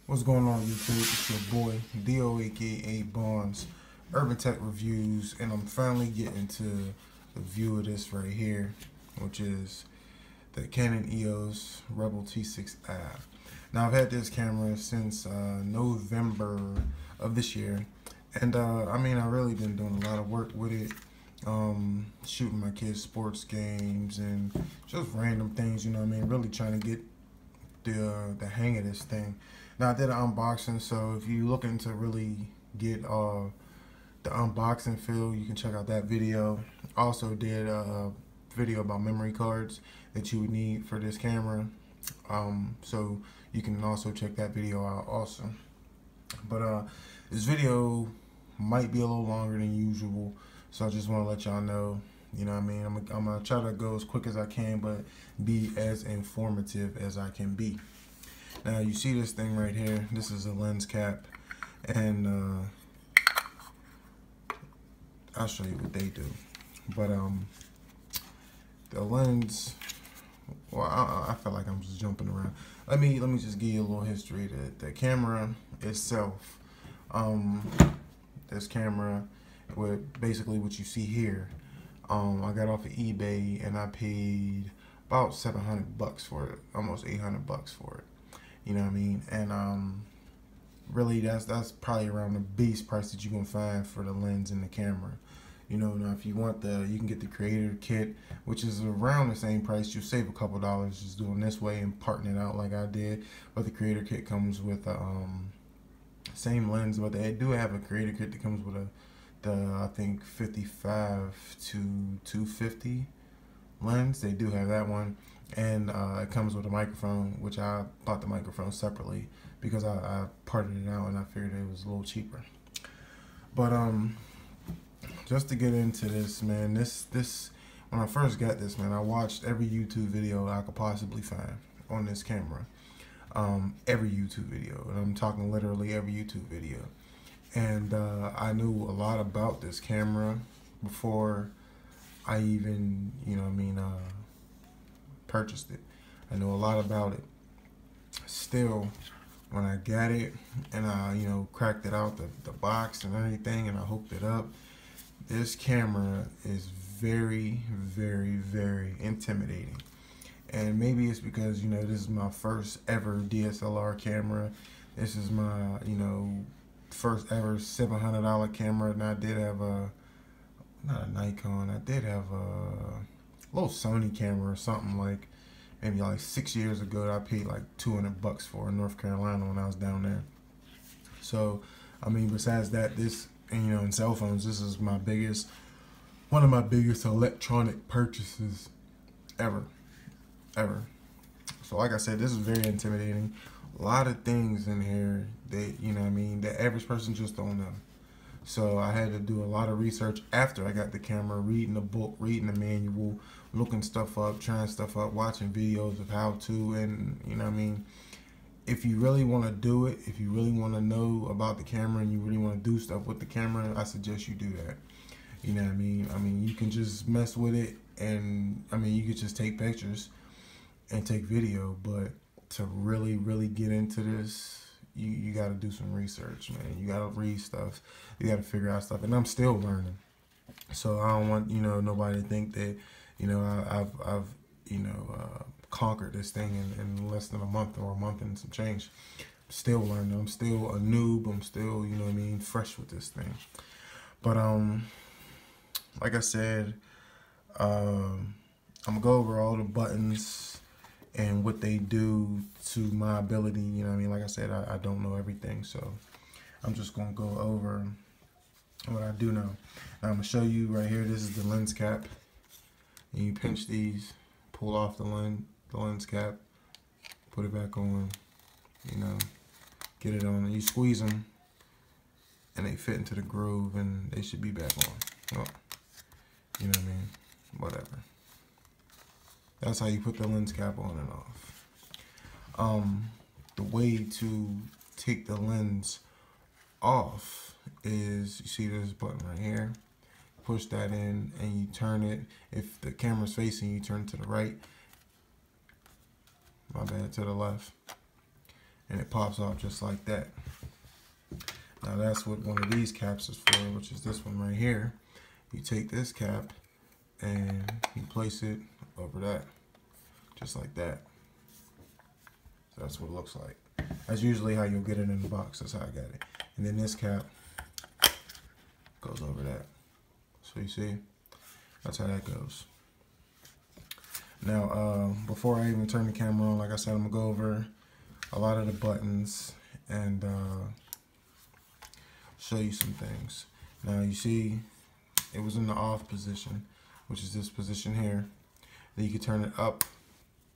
What's going on, YouTube? It's your boy Dio, aka Bonds, Urban Tech Reviews, and I'm finally getting to the view of this right here, which is the Canon EOS Rebel T6i. Now, I've had this camera since November of this year, and I really been doing a lot of work with it, shooting my kids' sports games and just random things. Really trying to get the hang of this thing. Now, I did an unboxing, so if you're looking to really get the unboxing feel, you can check out that video. Also did a video about memory cards that you would need for this camera, so you can also check that video out also. But this video might be a little longer than usual, so I just want to let y'all know. I'm gonna try to go as quick as I can, but be as informative as I can be. Now, you see this thing right here. This is a lens cap, and I'll show you what they do. But the lens, well, I feel like I'm just jumping around. Let me just give you a little history. The camera itself, this camera, with basically what you see here, I got off of eBay and I paid about $700 for it, almost $800 for it. You know what I mean? And really, that's probably around the base price that you're gonna find for the lens and the camera. Now if you want you can get the creator kit, which is around the same price. You'll save a couple dollars just doing this way and parting it out like I did. But the creator kit comes with the same lens, but they do have a creator kit that comes with I think 55 to 250 lens. They do have that one, and it comes with a microphone, which I bought the microphone separately because I parted it out and I figured it was a little cheaper. But just to get into this, man, this when I first got this, man, I watched every YouTube video I could possibly find on this camera. Every YouTube video, and I'm talking literally every YouTube video. And I knew a lot about this camera before I even, purchased it. I know a lot about it. Still, when I got it and I, cracked it out the box and everything, and I hooked it up, this camera is very, very, very intimidating. And maybe it's because, this is my first ever DSLR camera. This is my, first ever $700 camera, and I did have not a Nikon, I did have a little Sony camera or something, like maybe like 6 years ago that I paid like $200 for in North Carolina when I was down there. So, besides that, this, in cell phones, this is one of my biggest electronic purchases ever. So like I said, this is very intimidating. A lot of things in here that, the average person just don't know. So I had to do a lot of research after I got the camera, reading the book, reading the manual, looking stuff up, trying stuff up, watching videos of how to, and if you really want to do it, if you really want to know about the camera and you really want to do stuff with the camera, I suggest you do that. You can just mess with it, and you could just take pictures and take video, but to really, really get into this, you got to do some research, man. You got to read stuff. You got to figure out stuff, and I'm still learning. So I don't want nobody to think that I've conquered this thing in less than a month or a month and some change. I'm still learning. I'm still a noob. I'm still fresh with this thing. But like I said, I'm gonna go over all the buttons and what they do to my ability. Like I said, I don't know everything, so I'm just gonna go over what I do know. Now, I'm gonna show you right here. This is the lens cap, and you pinch these, pull off the lens cap, put it back on, get it on, and you squeeze them, and they fit into the groove, and they should be back on. Well, whatever. That's how you put the lens cap on and off. The way to take the lens off is, you see this button right here. Push that in and you turn it. If the camera's facing you, turn it to the right. My bad, to the left. and it pops off just like that. Now that's what one of these caps is for, which is this one right here. You take this cap and you place it over that, just like that. So that's what it looks like. That's usually how you'll get it in the box. That's how I got it. And then this cap goes over that. So you see, that's how that goes. Now, before I even turn the camera on, like I said, I'm gonna go over a lot of the buttons and show you some things. Now you see, it was in the off position, which is this position here. Then you can turn it up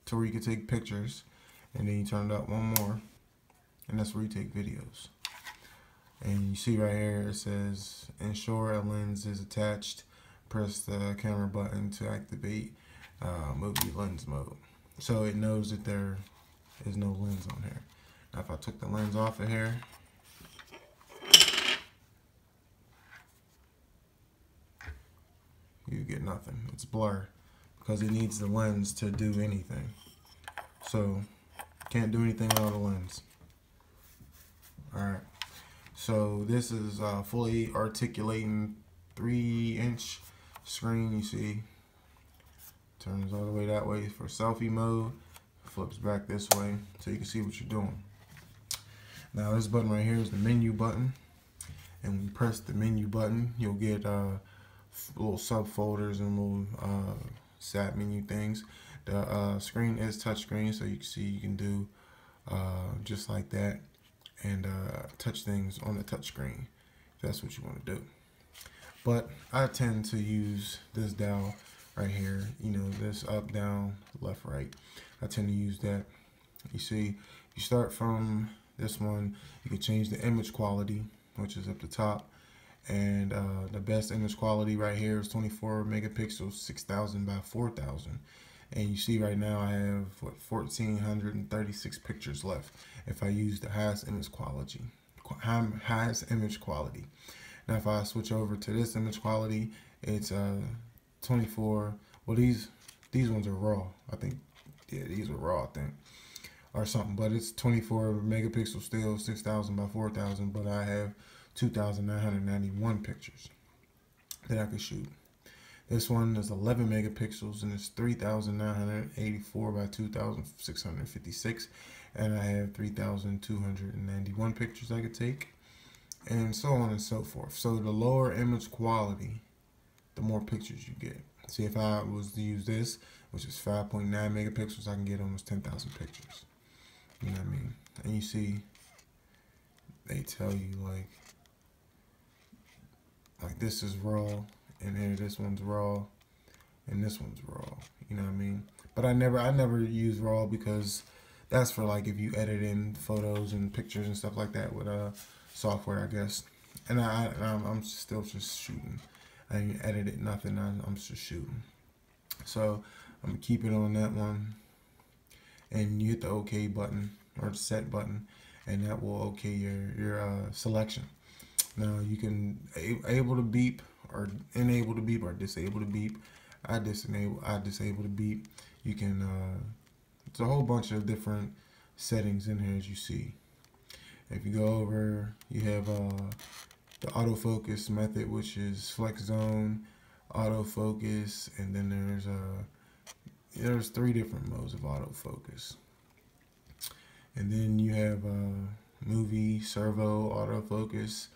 to where you can take pictures, and then you turn it up one more, and that's where you take videos. And you see right here, it says ensure a lens is attached. Press the camera button to activate movie lens mode. So it knows that there is no lens on here. Now if I took the lens off of here, you get nothing. It's blur because it needs the lens to do anything. So can't do anything without a lens. Alright, so this is a fully articulating 3-inch screen. You see, turns all the way that way for selfie mode, flips back this way so you can see what you're doing. Now this button right here is the menu button, and when you press the menu button, you'll get little subfolders and little sat menu things. The screen is touchscreen, so you can see you can do just like that, and touch things on the touchscreen if that's what you want to do. But I tend to use this dial right here, you know, this up, down, left, right. I tend to use that. You see, you start from this one, you can change the image quality, which is up the top. And the best image quality right here is 24 megapixels, 6,000 by 4,000. And you see right now I have, what, 1,436 pictures left if I use the highest image quality. Now if I switch over to this image quality, it's 24. Well, these ones are raw. I think, yeah, these are raw, I think, or something. But it's 24 megapixels still, 6,000 by 4,000. But I have 2,991 pictures that I could shoot. This one is 11 megapixels and it's 3,984 by 2,656, and I have 3,291 pictures I could take, and so on and so forth. So the lower image quality, the more pictures you get. See, if I was to use this, which is 5.9 megapixels, I can get almost 10,000 pictures. You know what I mean? And you see, they tell you like this is raw, and here this one's raw, and this one's raw. You know what I mean? But I never use raw because that's for like if you edit in photos and pictures and stuff like that with software, I guess. And I'm still just shooting. I ain't edited nothing. I'm just shooting. So I'm gonna keep it on that one, and you hit the OK button or the set button, and that will OK your selection. Now you can able to beep or enable to beep or disable to beep. I disable the beep. You can it's a whole bunch of different settings in here, as you see. If you go over, you have the autofocus method, which is flex zone, autofocus, and then there's 3 different modes of autofocus. And then you have movie, servo, autofocus.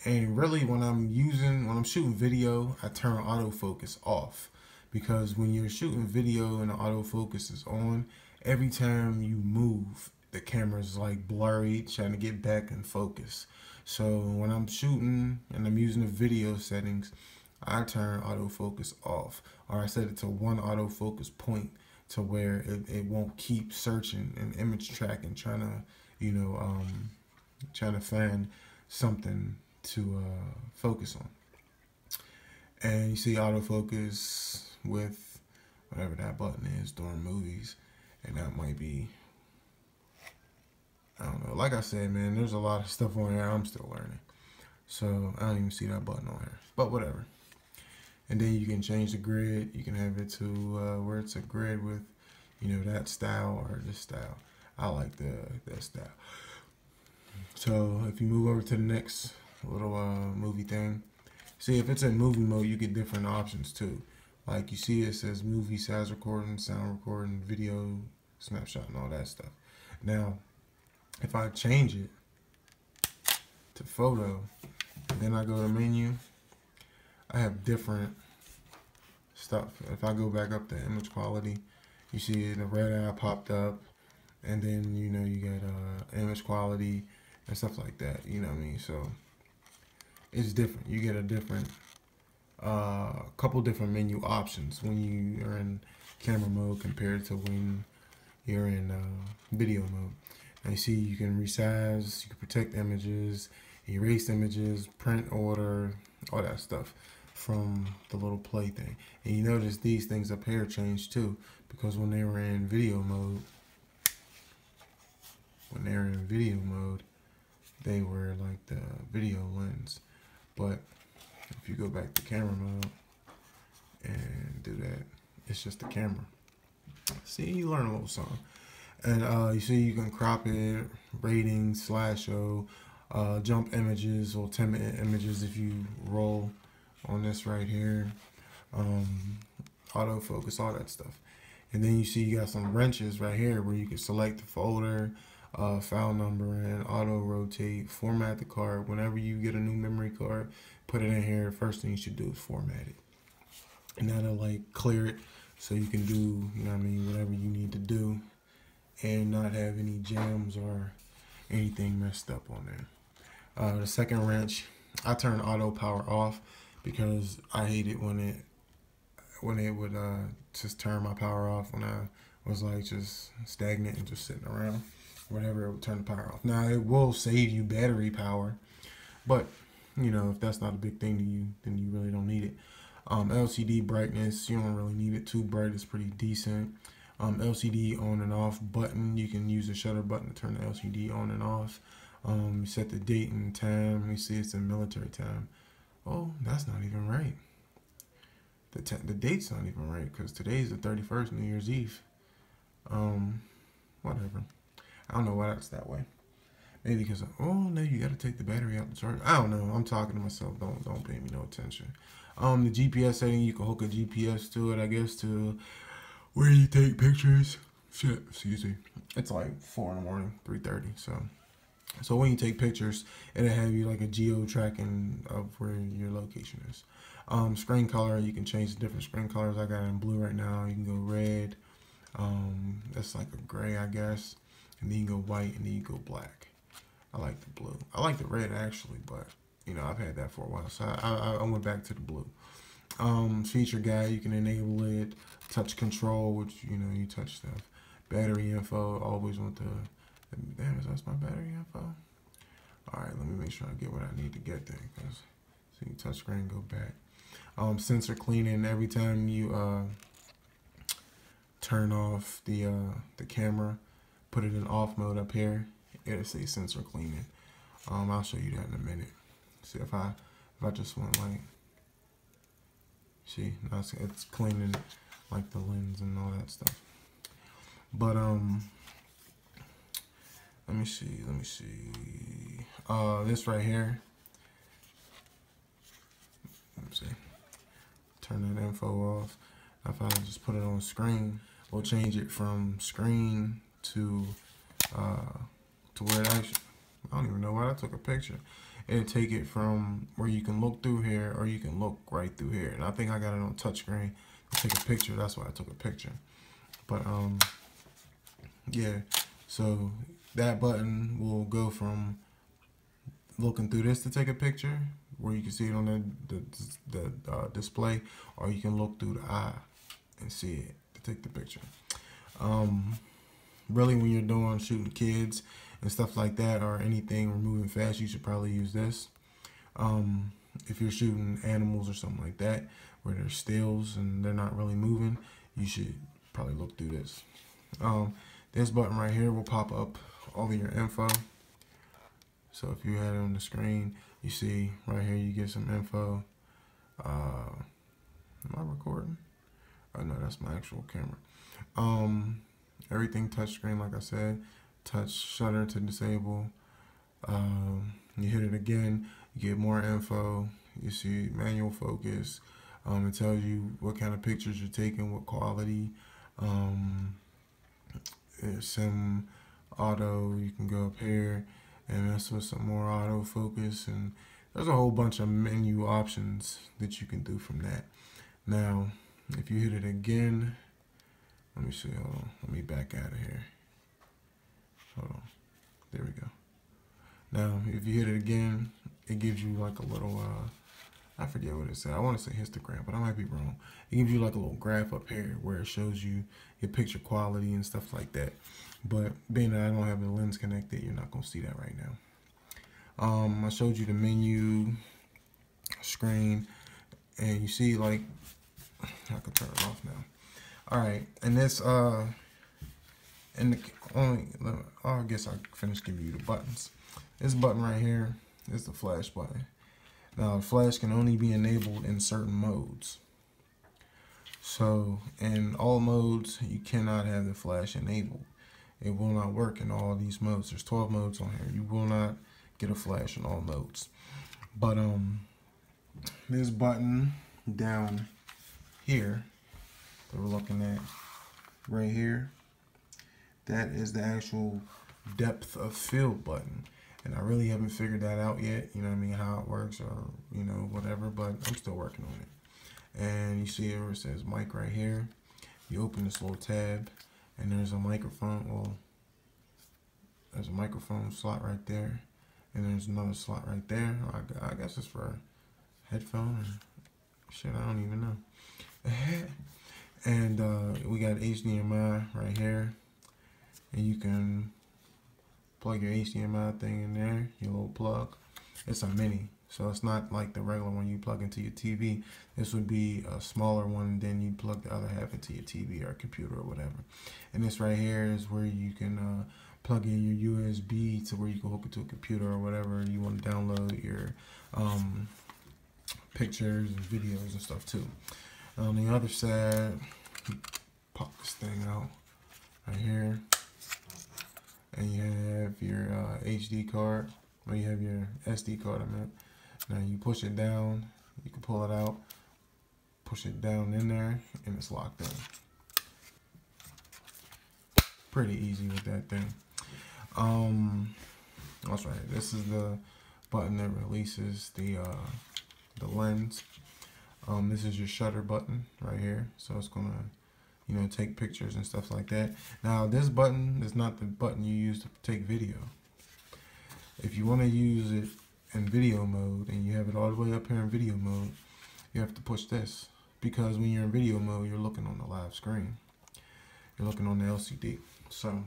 And really, when I'm shooting video, I turn autofocus off, because when you're shooting video and the autofocus is on, every time you move, the camera's like blurry, trying to get back in focus. So when I'm shooting and I'm using the video settings, I turn autofocus off, or I set it to one autofocus point to where it won't keep searching and image tracking, trying to find something to focus on. And you see autofocus with whatever that button is during movies, and that might be, I don't know. Like I said, man, there's a lot of stuff on here I'm still learning, so I don't even see that button on here, but whatever. And then you can change the grid. You can have it to where it's a grid with, you know, that style or this style. I like that style. So if you move over to the next little movie thing, see if it's in movie mode, you get different options too. Like you see, it says movie, size recording, sound recording, video, snapshot, and all that stuff. Now, if I change it to photo, and then I go to menu, I have different stuff. If I go back up to image quality, you see the red eye popped up, and then you know you got image quality and stuff like that. You know what I mean? So it's different. You get a different couple different menu options when you are in camera mode compared to when you're in video mode. And you see you can resize, you can protect images, erase images, print order, all that stuff from the little play thing. And you notice these things up here changed too, because when they were in video mode, they were like the video lens. But if you go back to camera mode and do that, it's just the camera. See, you learn a little something. And you see you can crop it, ratings, slideshow, jump images or 10-minute images if you roll on this right here, autofocus, all that stuff. And then you see you got some wrenches right here where you can select the folder, file number, and auto rotate, format the card. Whenever you get a new memory card, put it in here. First thing you should do is format it. And that'll like clear it so you can do, you know what I mean, whatever you need to do and not have any jams or anything messed up on there. The second wrench, I turn auto power off because I hate it when it would just turn my power off when I was like just stagnant and just sitting around. Whatever, it would turn the power off. Now it will save you battery power, but you know, if that's not a big thing to you, then you really don't need it. LCD brightness, you don't really need it too bright, it's pretty decent. LCD on and off button, you can use the shutter button to turn the LCD on and off. You set the date and time. You see it's in military time. Oh, that's not even right. The date's not even right because today's the 31st, New Year's Eve. Whatever. I don't know why that's that way. Maybe because, oh no, you got to take the battery out the charger. I don't know. I'm talking to myself. Don't pay me no attention. The GPS setting, you can hook a GPS to it, I guess, to where you take pictures. Shit, excuse me. It's like 4 in the morning, 3:30. So when you take pictures, it'll have you like a geo tracking of where your location is. Screen color, you can change the different screen colors. I got it in blue right now. You can go red. That's like a gray, I guess. And then you go white, and then you go black. I like the blue. I like the red actually, but you know I've had that for a while, so I went back to the blue. Feature guide, you can enable it. Touch control, which you know you touch stuff. Battery info, always want the damn, that's my battery info. All right, let me make sure I get what I need to get there, because so you touch screen, go back. Sensor cleaning, every time you turn off the camera, put it in off mode up here, it'll say sensor cleaning. I'll show you that in a minute. See if I just went like, see, now it's cleaning like the lens and all that stuff. But let me see. This right here. Let me see. Turn that info off. If I just put it on screen, we'll change it from screen to where it actually, I don't even know why I took a picture. It'll take it from where you can look through here or you can look right through here. And I think I got it on touchscreen to take a picture. That's why I took a picture. But yeah, so that button will go from looking through this to take a picture where you can see it on the display, or you can look through the eye and see it to take the picture. Really, when you're doing shooting kids and stuff like that, or anything moving fast, you should probably use this. If you're shooting animals or something like that, where they're stills and they're not really moving, you should probably look through this. This button right here will pop up all of your info. So if you had it on the screen, you see right here you get some info. Am I recording? Oh no, that's my actual camera. Everything touchscreen, like I said. touch shutter to disable. You hit it again, you get more info. You see manual focus. It tells you what kind of pictures you're taking, what quality. Some auto, you can go up here and mess with some more auto focus, and there's a whole bunch of menu options that you can do from that. Now, if you hit it again, let me see, hold on, let me back out of here. Hold on, there we go. Now, if you hit it again, it gives you like a little, I forget what it said. I want to say histogram, but I might be wrong. It gives you like a little graph up here where it shows you your picture quality and stuff like that. But being that I don't have the lens connected, you're not going to see that right now. I showed you the menu screen, and you see like, I can turn it off now. All right, and this, I guess I finished giving you the buttons. This button right here is the flash button. Now, the flash can only be enabled in certain modes. So, in all modes, you cannot have the flash enabled. It will not work in all these modes. There's 12 modes on here. You will not get a flash in all modes. But, this button down here that we're looking at right here, that is the actual depth of field button. And I really haven't figured that out yet, you know what I mean, how it works or, you know, whatever, but I'm still working on it. And you see where it says mic right here. You open this little tab and there's a microphone. Well, there's a microphone slot right there. And there's another slot right there. I guess it's for a headphone or shit, I don't even know. And we got HDMI right here. And you can plug your HDMI thing in there, your little plug. It's a mini, so it's not like the regular one you plug into your TV. This would be a smaller one, then you plug the other half into your TV or computer or whatever. And this right here is where you can plug in your USB to where you can hook it to a computer or whatever you want to download your pictures and videos and stuff too. On the other side, pop this thing out right here. And you have your HD card, or you have your SD card, I meant. Now you push it down, you can pull it out, push it down in there, and it's locked in. Pretty easy with that thing. That's right, this is the button that releases the lens. This is your shutter button right here, so it's gonna, you know, take pictures and stuff like that. Now, this button is not the button you use to take video. If you want to use it in video mode and you have it all the way up here in video mode, you have to push this, because when you're in video mode, you're looking on the live screen. You're looking on the LCD. So,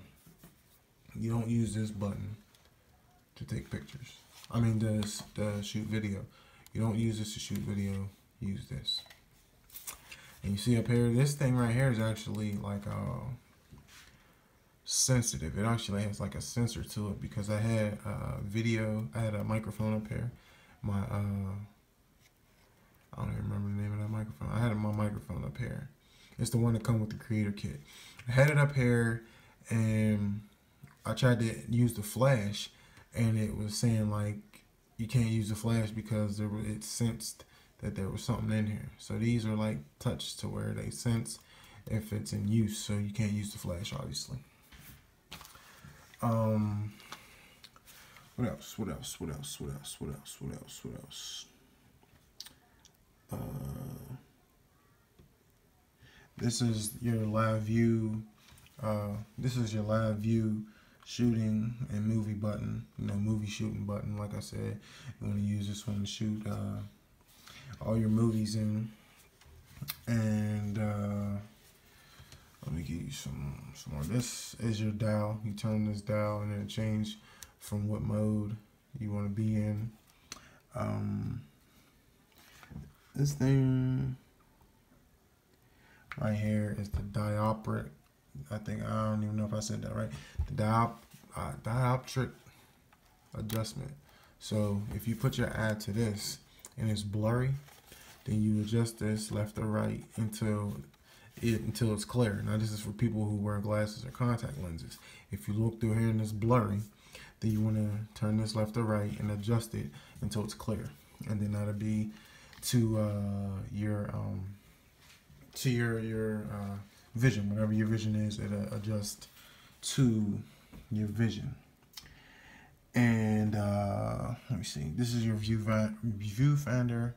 you don't use this button to take pictures. I mean, to shoot video. You don't use this to shoot video, use this. And you see up here, this thing right here is actually like sensitive. It actually has like a sensor to it, because I had I had a microphone up here. My I don't even remember the name of that microphone. I had my microphone up here. It's the one that comes with the creator kit. I had it up here and I tried to use the flash, and it was saying like you can't use the flash because it sensed that there was something in here. So these are like touch to where they sense if it's in use, so you can't use the flash, obviously. What else? What else? What else? What else? What else? What else? What else? This is your live view. This is your live view shooting and movie button. You know, movie shooting button. Like I said, you want to use this one to shoot all your movies in. And let me give you some more. This is your dial. You turn this dial and then change from what mode you want to be in. This thing right here is the dioptric. I don't even know if I said that right. The dioptric adjustment. So if you put your eye to this and it's blurry, then you adjust this left or right until it until it's clear. Now this is for people who wear glasses or contact lenses. If you look through here and it's blurry, then you want to turn this left or right and adjust it until it's clear. And then that'll be to your vision, whatever your vision is, it'll adjust to your vision. And let me see. This is your viewfinder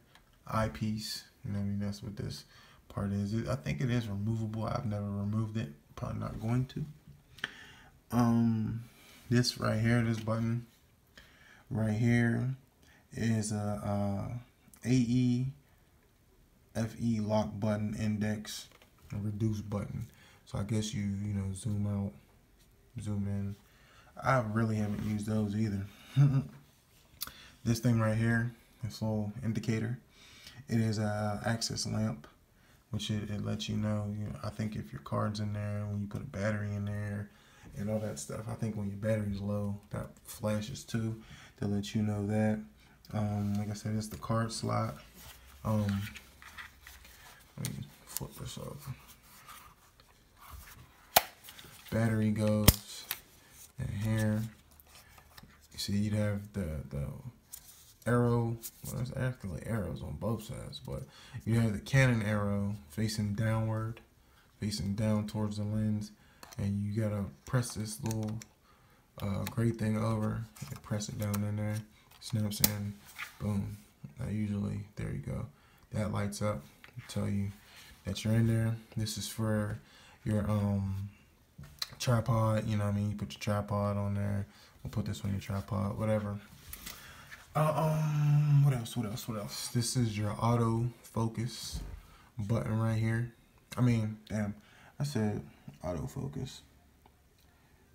eyepiece. You know what I mean? That's what this part is. I think it is removable. I've never removed it. Probably not going to. This right here, this button right here is a AE FE lock button, index, and reduce button. So I guess you know, zoom out, zoom in. I really haven't used those either. This thing right here, this little indicator, it is a access lamp, which it lets you know, I think if your card's in there, when you put a battery in there and all that stuff. I think when your battery's low, that flashes too, to let you know that. Like I said, it's the card slot. Let me flip this over. Battery goes in here. You see, you'd have the arrow. Well, there's actually arrows on both sides, but you have the Canon arrow facing downward, facing down towards the lens, and you gotta press this little gray thing over and press it down in there. Snaps in, boom. Now usually, there you go. That lights up, tell you that you're in there. This is for your tripod, you know what I mean? You put your tripod on there. We'll put this on your tripod, whatever. What else? This is your auto focus button right here. I mean, damn, I said autofocus.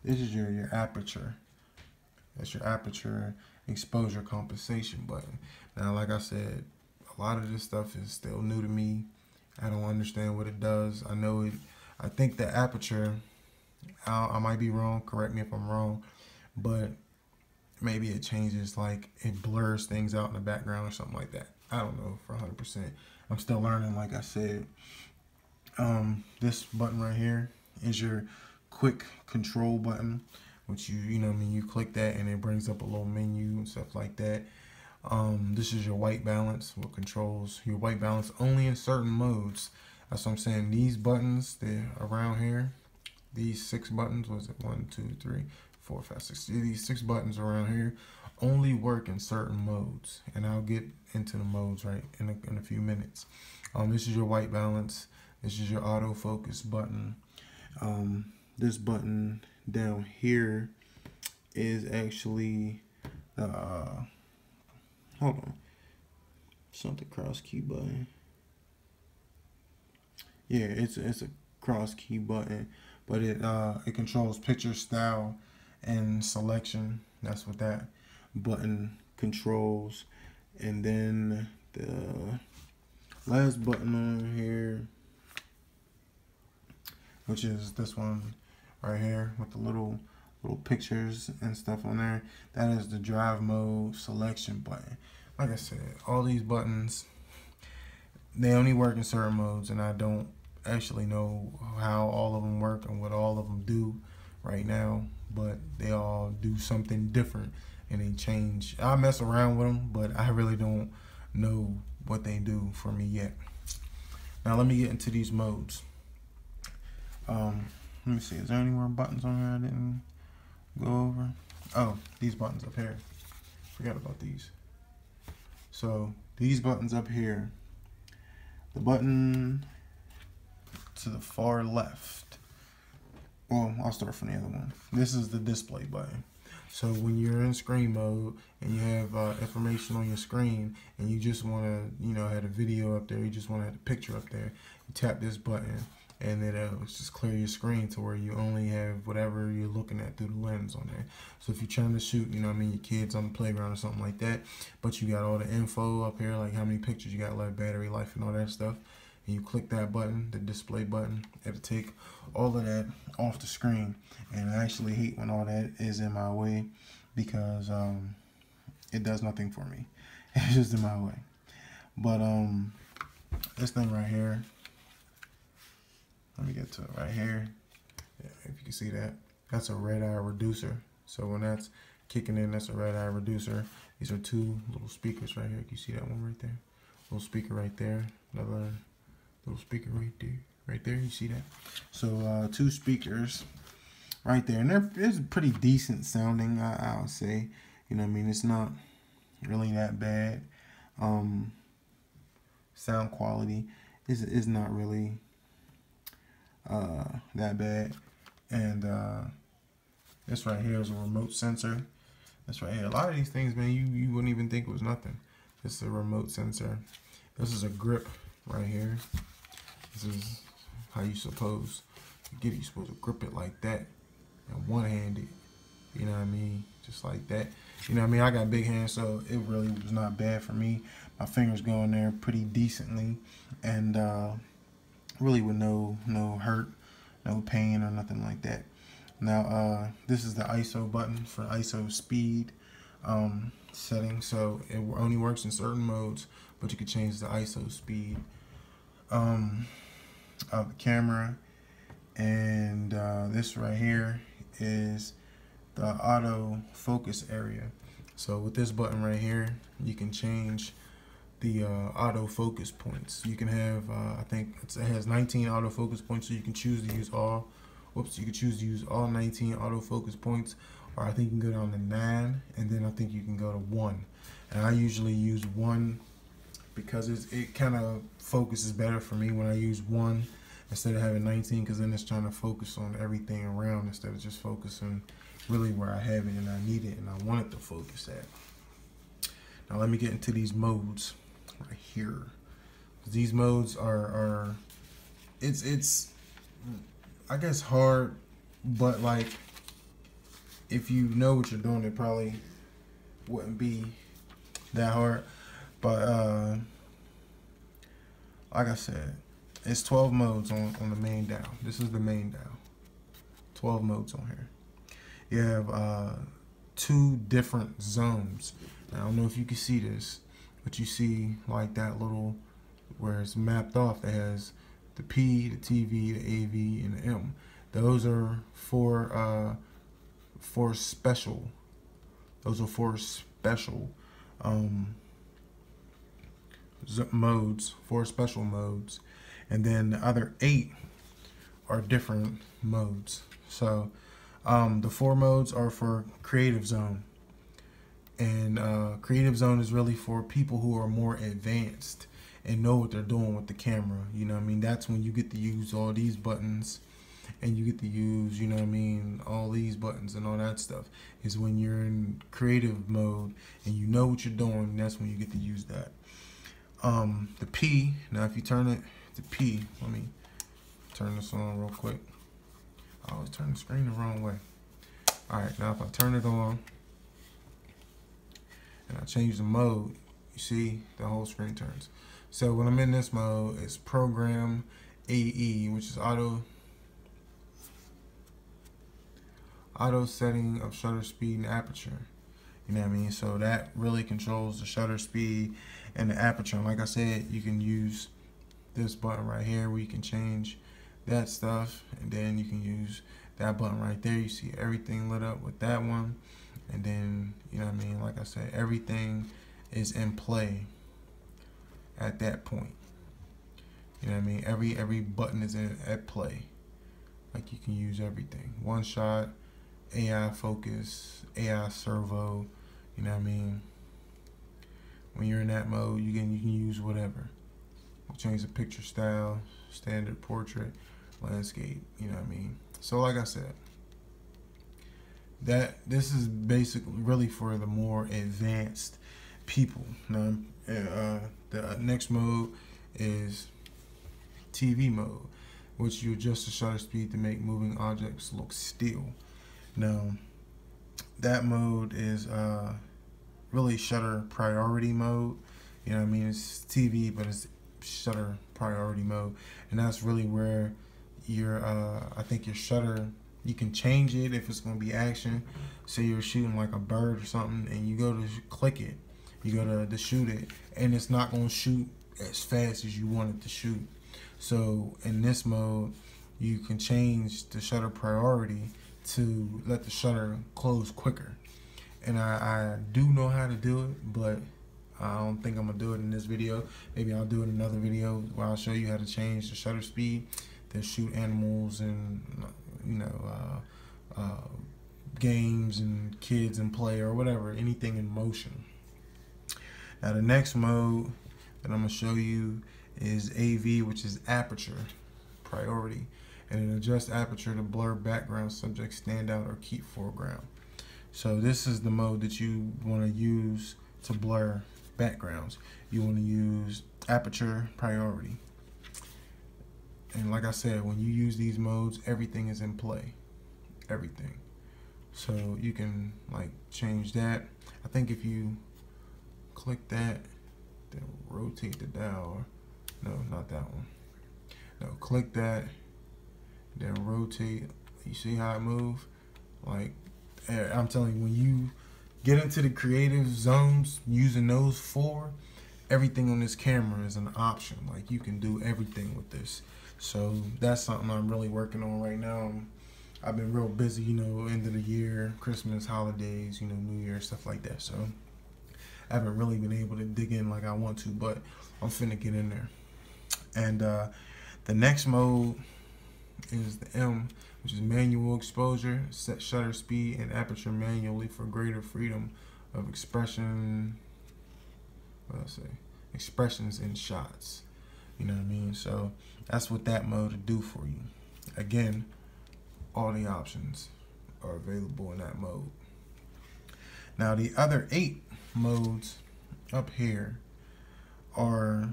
This is your aperture. That's your aperture exposure compensation button. Now, like I said, a lot of this stuff is still new to me. I don't understand what it does. I know it. I think the aperture, I might be wrong, correct me if I'm wrong, but maybe it changes, like it blurs things out in the background or something like that. I don't know for 100%. I'm still learning, like I said. This button right here is your quick control button, which you know what I mean, you click that and it brings up a little menu and stuff like that. This is your white balance, what controls your white balance only in certain modes. That's what I'm saying. These buttons, they're around here. These 6 buttons, was it 1, 2, 3, 4, 5, 6? These 6 buttons around here only work in certain modes, and I'll get into the modes right in a few minutes. This is your white balance. This is your autofocus button. This button down here is actually hold on, something cross key button. Yeah, it's a cross key button, but it controls picture style and selection. That's what that button controls. And then the last button on here, which is this one right here with the little pictures and stuff on there, that is the drive mode selection button. Like I said, all these buttons, they only work in certain modes, and I don't actually know how all of them work and what all of them do right now, but they all do something different and they change. I mess around with them, but I really don't know what they do for me yet. Now let me get into these modes. Let me see, is there any more buttons on here I didn't go over? Oh, these buttons up here. Forgot about these. So these buttons up here, the button to the far left, well, I'll start from the other one. This is the display button. So when you're in screen mode and you have information on your screen and you just want to, you know, have a video up there, you just want to have a picture up there, you tap this button and it'll just clear your screen to where you only have whatever you're looking at through the lens on there. So if you're trying to shoot, you know what I mean, your kids on the playground or something like that, but you got all the info up here, like how many pictures you got left, battery life and all that stuff, and you click that button, the display button, it'll take all of that off the screen. And I actually hate when all that is in my way, because it does nothing for me. It's just in my way. But this thing right here, let me get to it right here. Yeah, if you can see that, that's a red eye reducer. So when that's kicking in, that's a red eye reducer. These are two little speakers right here. You see that one right there? Little speaker right there. Another little speaker right there. Right there, you see that? So two speakers right there, and it's pretty decent sounding, I'll say. You know what I mean? It's not really that bad. Sound quality is not really that bad. And this right here is a remote sensor. This right here. A lot of these things, man, you wouldn't even think it was nothing. This is a remote sensor. This is a grip right here. This is how you supposed to get it. You're supposed to grip it like that and one-handed. You know what I mean? Just like that. You know what I mean? I got big hands, so it really was not bad for me. My fingers go in there pretty decently, and really with no hurt, no pain or nothing like that. Now this is the ISO button for ISO speed setting. So it only works in certain modes, but you can change the ISO speed of the camera. And this right here is the auto focus area. So with this button right here, you can change the auto focus points. You can have I think it has 19 auto focus points, so you can choose to use all. You can choose to use all 19 autofocus points, or I think you can go down to 9, and then I think you can go to 1. And I usually use 1 because it kind of focuses better for me when I use 1 instead of having 19, because then it's trying to focus on everything around instead of just focusing really where I have it and I need it and I want it to focus at. Now let me get into these modes right here. These modes are it's I guess hard, but like if you know what you're doing, it probably wouldn't be that hard. But like I said, it's 12 modes on the main dial. This is the main dial. 12 modes on here. You have 2 different zones. Now, I don't know if you can see this, but you see like that little where it's mapped off that has the P, the TV, the AV, and the M. Those are for special. Those are for special modes, 4 special modes, and then the other 8 are different modes. So the 4 modes are for creative zone, and creative zone is really for people who are more advanced and know what they're doing with the camera. You know what I mean? That's when you get to use all these buttons, and you get to use, you know what I mean, all these buttons and all that stuff. Is when you're in creative mode and you know what you're doing, that's when you get to use that. The P, now if you turn it to P, let me turn this on real quick. I always turn the screen the wrong way. Alright, now if I turn it on and I change the mode, you see the whole screen turns. So when I'm in this mode, it's program AE, which is auto setting of shutter speed and aperture. You know what I mean? So that really controls the shutter speed and the aperture. And like I said, you can use this button right here where you can change that stuff, and then you can use that button right there. You see everything lit up with that one, and then, you know what I mean, like I said, everything is in play at that point. You know what I mean? Every button is at play. Like, you can use everything. One shot, AI focus, AI servo. You know what I mean? When you're in that mode, you can use whatever. Change the picture style, standard, portrait, landscape. You know what I mean? So like I said, this is basically really for the more advanced people. Now, the next mode is TV mode, which you adjust the shutter speed to make moving objects look still. Now, that mode is really shutter priority mode. You know what I mean? It's TV, but it's shutter priority mode, and that's really where your I think your shutter, you can change it if it's going to be action. Say you're shooting like a bird or something, and you go to click it, you go to shoot it, and it's not going to shoot as fast as you want it to shoot. So in this mode, you can change the shutter priority to let the shutter close quicker. And I do know how to do it, but I don't think I'm gonna do it in this video. Maybe I'll do it in another video where I'll show you how to change the shutter speed to shoot animals and, you know, games and kids and play or whatever, anything in motion. Now the next mode that I'm gonna show you is AV, which is aperture priority, and it adjusts aperture to blur background subjects, stand out, or keep foreground. So this is the mode that you want to use to blur backgrounds. You want to use aperture priority. And like I said, when you use these modes, everything is in play. Everything. So you can like change that. I think if you click that, then rotate the dial. No, not that one. No, click that, then rotate. You see how it moves? Like, I'm telling you, when you get into the creative zones using those four, everything on this camera is an option. Like, you can do everything with this. So that's something I'm really working on right now. I've been real busy, you know, end of the year, Christmas, holidays, you know, New Year, stuff like that. So I haven't really been able to dig in like I want to, but I'm finna get in there. And the next mode is the M, which is manual exposure. Set shutter speed and aperture manually for greater freedom of expression. What I say? Expressions in shots. You know what I mean? So that's what that mode will do for you. Again, all the options are available in that mode. Now the other 8 modes up here are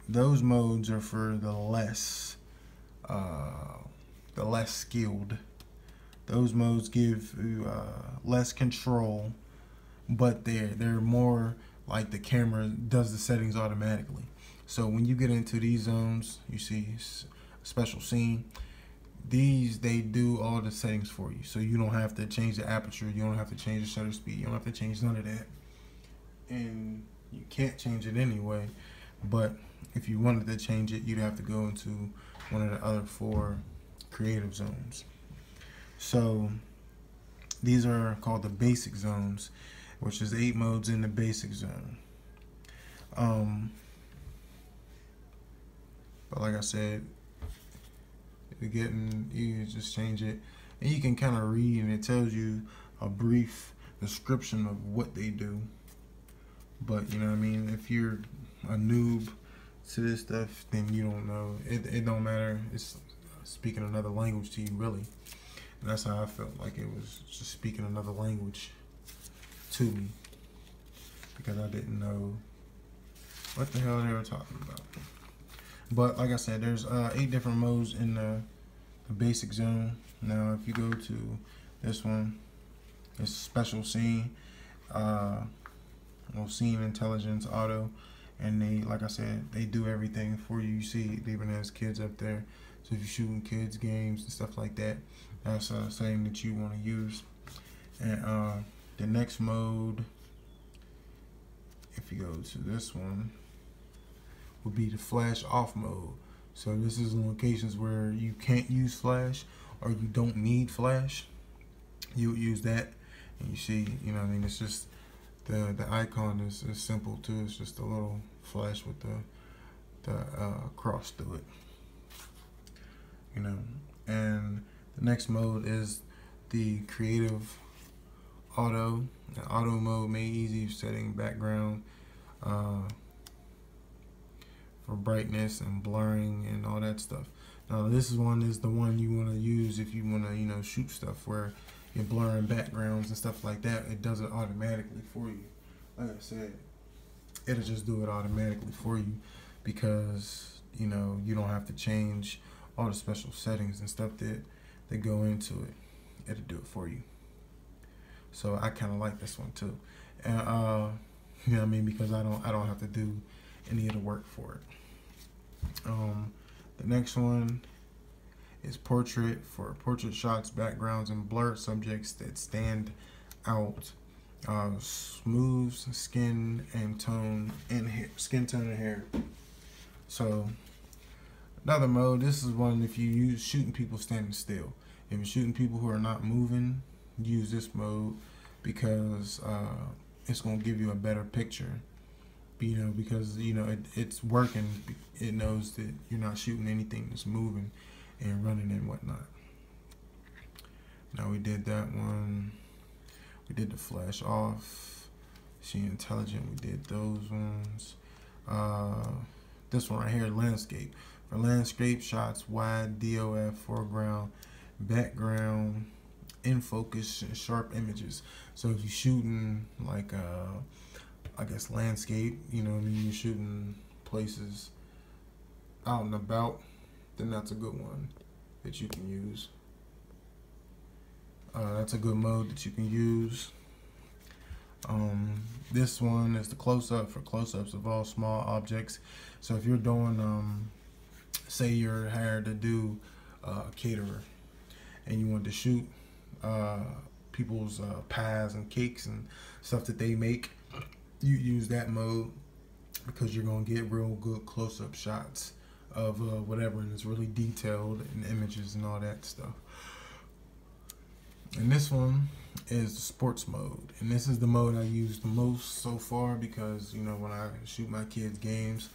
those modes are for the less skilled. Those modes give you less control, but they're more like the camera does the settings automatically. So when you get into these zones, you see special scene. They do all the settings for you, so you don't have to change the aperture, you don't have to change the shutter speed, you don't have to change none of that, and you can't change it anyway. But if you wanted to change it, you'd have to go into one of the other 4 creative zones. So these are called the basic zones, which is 8 modes in the basic zone. But like I said, you just change it, and you can kind of read, and it tells you a brief description of what they do. But you know what I mean, if you're a noob to this stuff, then you don't know. It don't matter. It's speaking another language to you, really. And that's how I felt, like it was just speaking another language to me, because I didn't know what the hell they were talking about. But like I said, there's 8 different modes in the basic zone. Now if you go to this one, it's special scene, scene intelligence auto, and they, like I said, they do everything for you. You see it even has kids up there, so if you're shooting kids games and stuff like that, that's the same that you want to use. And the next mode, if you go to this one, would be the flash off mode. So this is in locations where you can't use flash or you don't need flash. You would use that, and you see, you know what I mean, it's just the icon is simple too. It's just a little flash with the cross through it, you know. And the next mode is the creative auto. The auto mode made easy, setting background for brightness and blurring and all that stuff. Now this is the one you want to use if you want to, you know, shoot stuff where you're blurring backgrounds and stuff like that. It does it automatically for you. Like I said, it'll just do it automatically for you, because you know you don't have to change all the special settings and stuff that go into it. It'll do it for you. So I kind of like this one too, and you know what I mean, because I don't have to do any of the work for it. The next one is portrait, for portrait shots, backgrounds, and blurred subjects that stand out. Smooths skin and tone and hair, skin tone and hair. So Another mode, this is one if you use shooting people standing still. If you're shooting people who are not moving, use this mode because it's going to give you a better picture. You know, because you know it's working. It knows that you're not shooting anything that's moving and running and whatnot. Now we did that one. We did the flash off. She intelligent. We did those ones. This one right here, landscape. For landscape shots, wide, DOF, foreground, background, in focus, and sharp images. So if you're shooting like I guess landscape, you know what I mean, you're shooting places out and about, then that's a good one that you can use. That's a good mode that you can use. This one is the close-up for close-ups of all small objects. So if you're doing, say you're hired to do a caterer and you want to shoot people's pies and cakes and stuff that they make, you use that mode because you're going to get real good close-up shots of whatever, and it's really detailed in images and all that stuff. And this one is the sports mode, and this is the mode I use the most so far because, you know, when I shoot my kids' games,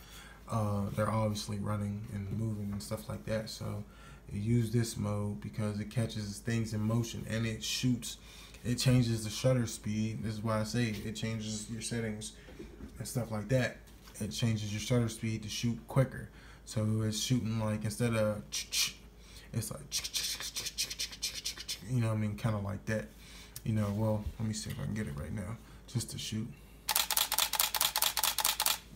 they're obviously running and moving and stuff like that. So you use this mode because it catches things in motion and it shoots. It changes the shutter speed. This is why I say it changes your settings and stuff like that. It changes your shutter speed to shoot quicker. So it's shooting like, instead of, it's like, you know what I mean, kind of like that. You know, well, let me see if I can get it right now, just to shoot.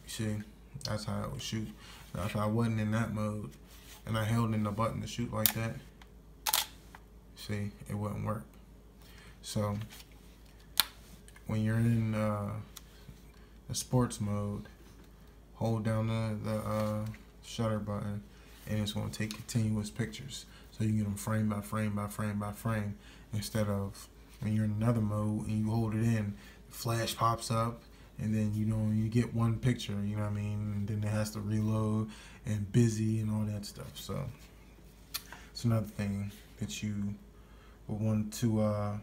You see, that's how it would shoot. Now, if I wasn't in that mode and I held in the button to shoot like that, see, it wouldn't work. So when you're in the sports mode, hold down the shutter button, and it's going to take continuous pictures. So you can get them frame by frame by frame by frame, instead of when you're in another mode and you hold it in, the flash pops up, and then you know you get one picture, you know what I mean, and then it has to reload and busy and all that stuff. So it's another thing that you will want to.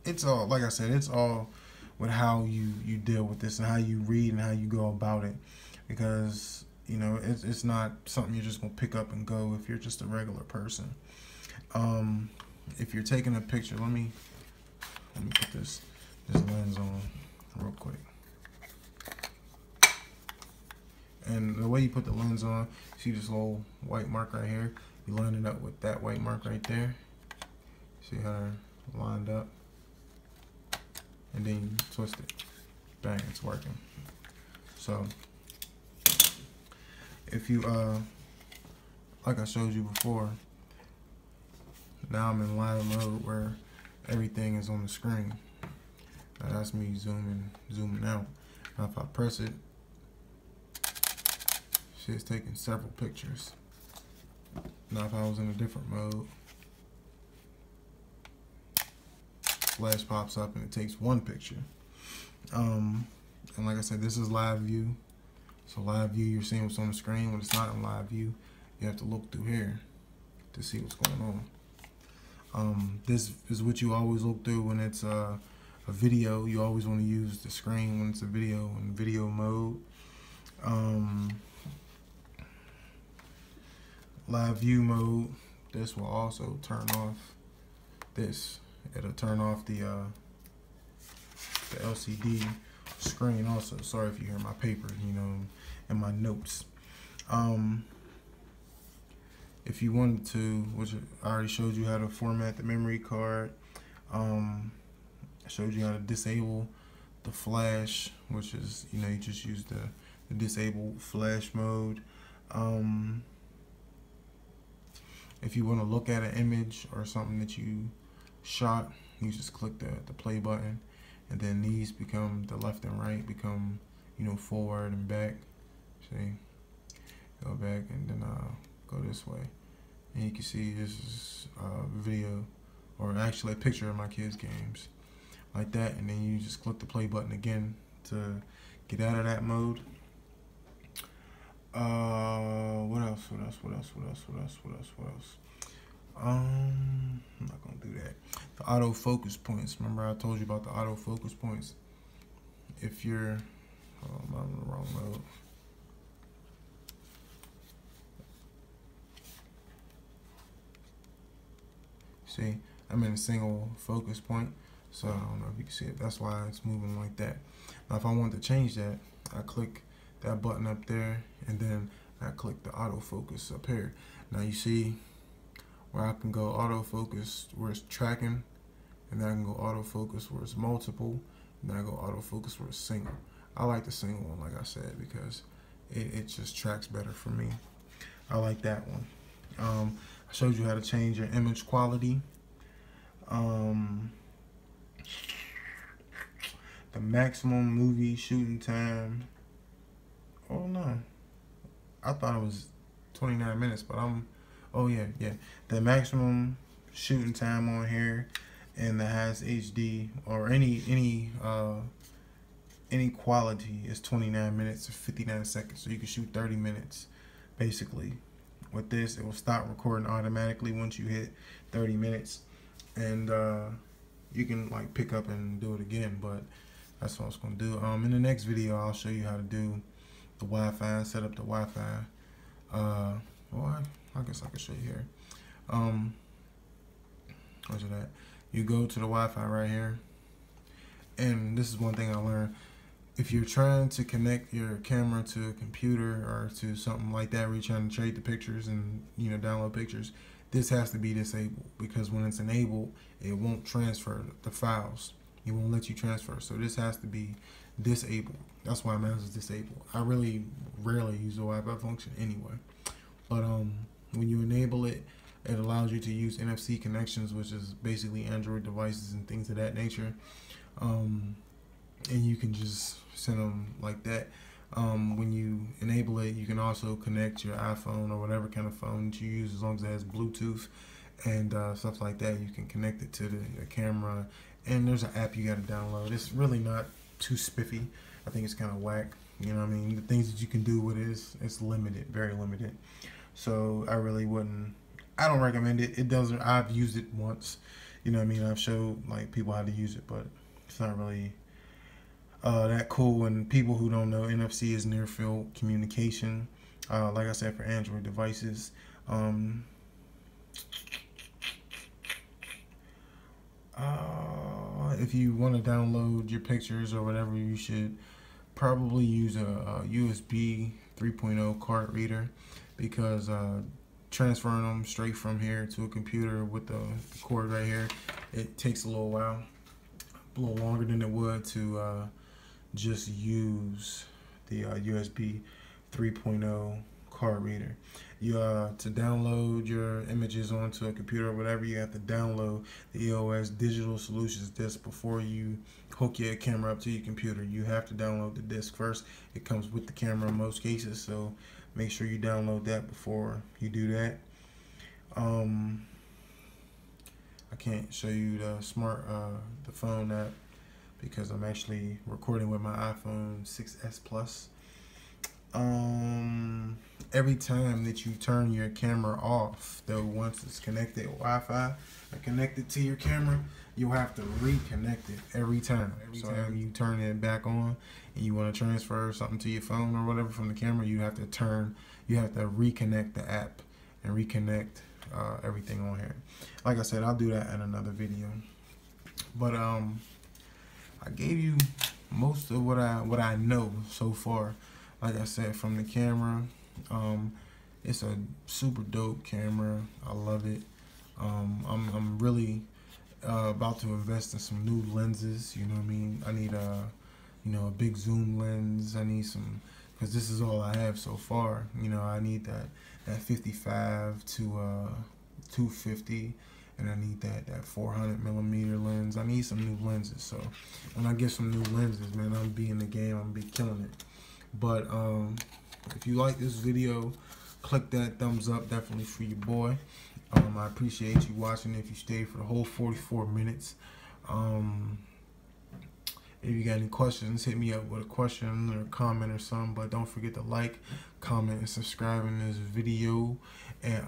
It's all, like I said, it's all with how you deal with this and how you read and how you go about it, because you know it's not something you're just gonna pick up and go if you're just a regular person. If you're taking a picture, let me put this lens on real quick. And the way you put the lens on, see this little white mark right here? You line it up with that white mark right there. See how they're lined up? And then you twist it. Bang, it's working. So if you like I showed you before, now I'm in live mode where everything is on the screen. Now that's me zooming out. Now if I press it, see, it's taking several pictures. Now if I was in a different mode, flash pops up and it takes one picture. And like I said, this is live view. So live view, you're seeing what's on the screen. When it's not in live view, you have to look through here to see what's going on. This is what you always look through when it's a video. You always want to use the screen when it's a video, in video mode. Live view mode, this will also turn off this. It'll turn off the LCD screen also. Sorry if you hear my paper, you know, and my notes. If you wanted to, which I already showed you how to format the memory card. I showed you how to disable the flash, which is, you know, you just use the disable flash mode. If you want to look at an image or something that you shot, you just click the play button, and then these become, the left and right become, you know, forward and back. See, go back and then go this way, and you can see this is a video, or actually a picture of my kids' games, like that. And then you just click the play button again to get out of that mode. What else? I'm not gonna do that. The autofocus points. Remember I told you about the autofocus points. If you're, oh, I'm on the wrong mode. See, I'm in a single focus point, so I don't know if you can see it. That's why it's moving like that. Now, if I want to change that, I click that button up there, and then I click the autofocus up here. Now you see where I can go autofocus where it's tracking, and then I can go autofocus where it's multiple, and then I go autofocus where it's single. I like the single one, like I said, because it just tracks better for me. I like that one. I showed you how to change your image quality. The maximum movie shooting time. Oh no, I thought it was 29 minutes, but oh yeah. The maximum shooting time on here and the highest HD or any quality is 29 minutes or 59 seconds. So you can shoot 30 minutes basically. With this, it will stop recording automatically once you hit 30 minutes, and you can like pick up and do it again. But that's what I was gonna do. In the next video, I'll show you how to do the Wi-Fi, set up the Wi-Fi. Well, I guess I can show you here. Where's it at? You go to the Wi-Fi right here, and this is one thing I learned. If you're trying to connect your camera to a computer or to something like that, where you're trying to trade the pictures and download pictures, this has to be disabled, because when it's enabled, it won't transfer the files. It won't let you transfer. So this has to be disabled. That's why mine is disabled. I really rarely use the Wi-Fi function anyway. But when you enable it, it allows you to use NFC connections, which is basically Android devices and things of that nature. And you can just send them like that. When you enable it, you can also connect your iPhone or whatever kind of phone that you use, as long as it has Bluetooth and stuff like that. You can connect it to the camera, and there's an app you got to download. It's really not too spiffy. I think it's kind of whack. You know what I mean? The things that you can do with it it's limited, very limited. So I really wouldn't. I don't recommend it. It doesn't. I've used it once. You know what I mean? I've showed like people how to use it, but it's not really that cool. And people who don't know, NFC is near field communication. Like I said, for Android devices. If you want to download your pictures or whatever, you should probably use a USB 3.0 card reader, because transferring them straight from here to a computer with the cord right here, it takes a little while, a little longer than it would to just use the USB 3.0 card reader. To download your images onto a computer or whatever, you have to download the EOS Digital Solutions disk before you hook your camera up to your computer. You have to download the disk first. It comes with the camera in most cases, so make sure you download that before you do that. I can't show you the the phone app, because I'm actually recording with my iPhone 6s Plus. Every time that you turn your camera off, though, once it's connected Wi-Fi or connected to your camera, you'll have to reconnect it every time. Every time you turn it back on and you want to transfer something to your phone or whatever from the camera, you have to reconnect the app and reconnect everything on here. Like I said, I'll do that in another video. But I gave you most of what I know so far. Like I said, from the camera, it's a super dope camera. I love it. I'm really about to invest in some new lenses. You know what I mean? I need a big zoom lens. I need some, because this is all I have so far. I need that 55 to 250, and I need that 400 millimeter lens. I need some new lenses. So when I get some new lenses, man, I'll be in the game. I'll be killing it. But if you like this video, click that thumbs up, definitely for your boy. I appreciate you watching if you stayed for the whole 44 minutes. If you got any questions, hit me up with a question or a comment or something. But don't forget to like, comment, and subscribe in this video. And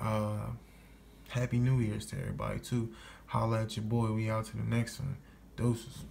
Happy New Year's to everybody too. Holla at your boy. We out to the next one. Doses.